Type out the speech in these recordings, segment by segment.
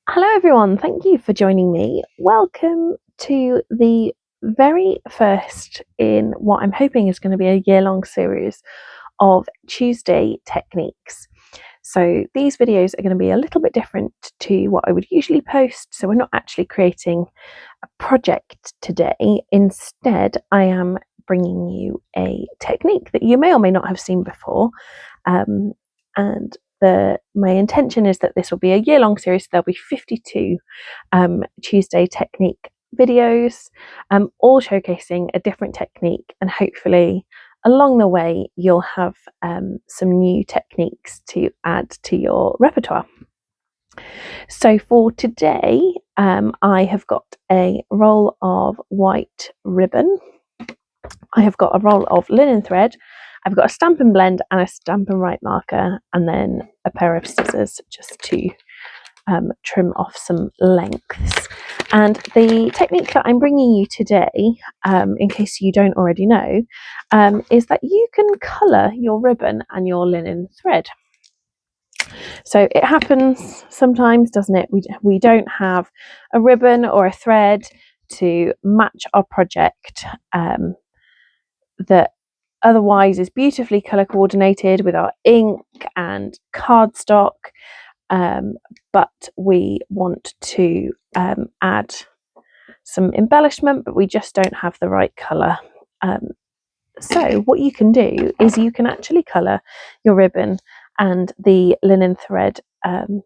Hello everyone, thank you for joining me. Welcome to the very first in what I'm hoping is going to be a year-long series of Tuesday techniques. So these videos are going to be a little bit different to what I would usually post. So we're not actually creating a project today. Instead, I am bringing you a technique that you may or may not have seen before. And my intention is that this will be a year-long series. So there'll be 52 Tuesday technique videos, all showcasing a different technique, and hopefully along the way you'll have some new techniques to add to your repertoire. So for today, I have got a roll of white ribbon. I have got a roll of linen thread. I've got a Stampin' Blend and a Stampin' Right marker, and then a pair of scissors just to trim off some lengths. And the technique that I'm bringing you today, in case you don't already know, is that you can colour your ribbon and your linen thread. So it happens sometimes, doesn't it? We don't have a ribbon or a thread to match our project that otherwise is beautifully colour coordinated with our ink and cardstock, but we want to add some embellishment, but we just don't have the right colour. So what you can do is you can actually colour your ribbon and the linen thread, and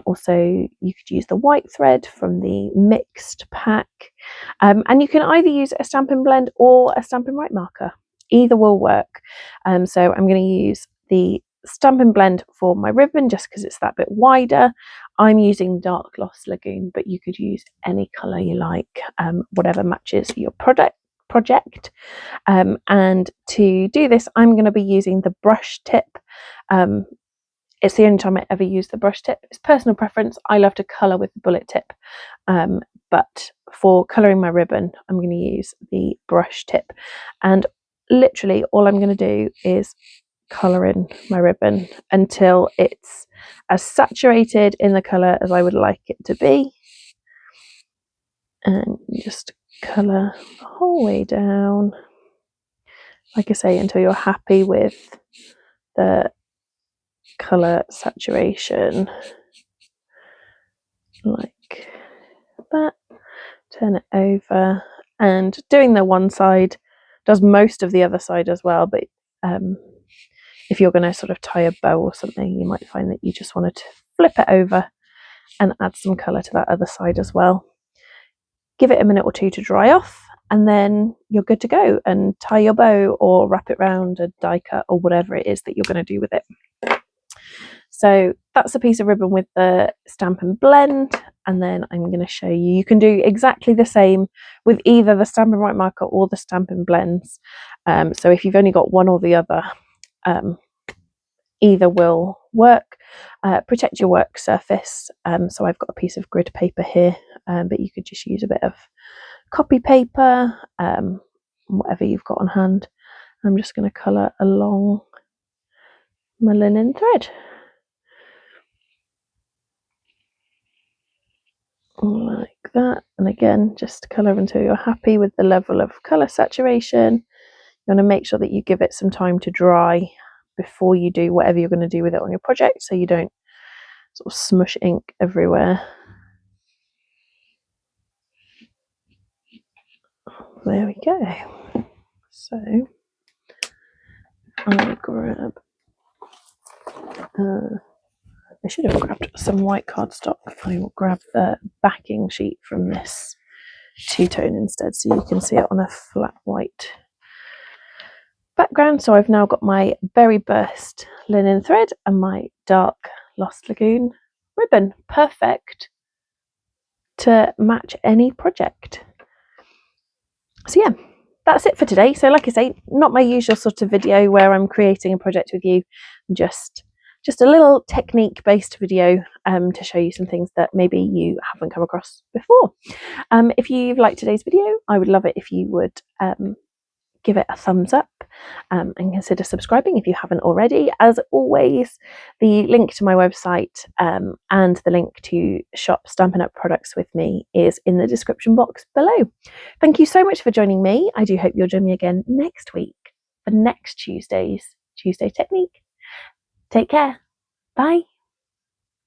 also you could use the white thread from the mixed pack, and you can either use a Stampin' Blend or a Stampin' Right marker. Either will work. So I'm going to use the Stampin' Blend for my ribbon just because it's that bit wider. I'm using dark Lost Lagoon, but you could use any colour you like, whatever matches your project. And to do this, I'm going to be using the brush tip. It's the only time I ever use the brush tip. It's personal preference. I love to colour with the bullet tip, but for colouring my ribbon, I'm going to use the brush tip. And literally all I'm going to do is colour in my ribbon until it's as saturated in the colour as I would like it to be. And just colour the whole way down, like I say, until you're happy with the colour saturation, like that. Turn it over, and doing the one side does most of the other side as well, but if you're going to sort of tie a bow or something, you might find that you just want to flip it over and add some colour to that other side as well. Give it a minute or two to dry off, and then you're good to go and tie your bow or wrap it round a die cut or whatever it is that you're going to do with it. So that's a piece of ribbon with the Stampin' Blend, and then I'm going to show you. You can do exactly the same with either the Stampin' Right marker or the Stampin' Blends. So if you've only got one or the other, either will work. Protect your work surface. So I've got a piece of grid paper here, but you could just use a bit of copy paper, whatever you've got on hand. I'm just going to colour along my linen thread. Like that, and again, just colour until you're happy with the level of colour saturation. You want to make sure that you give it some time to dry before you do whatever you're going to do with it on your project, so you don't sort of smush ink everywhere. There we go. So I'll grab I should have grabbed some white cardstock. I will grab the backing sheet from this two-tone instead, so you can see it on a flat white background. So I've now got my berry burst linen thread and my dark Lost Lagoon ribbon. Perfect to match any project. So yeah, that's it for today. So like I say, not my usual sort of video where I'm creating a project with you, just a little technique based video to show you some things that maybe you haven't come across before. If you've liked today's video, I would love it if you would give it a thumbs up and consider subscribing if you haven't already. As always, the link to my website and the link to shop Stampin' Up! Products with me is in the description box below. Thank you so much for joining me. I do hope you'll join me again next week for next Tuesday's Tuesday Technique. Take care. Bye.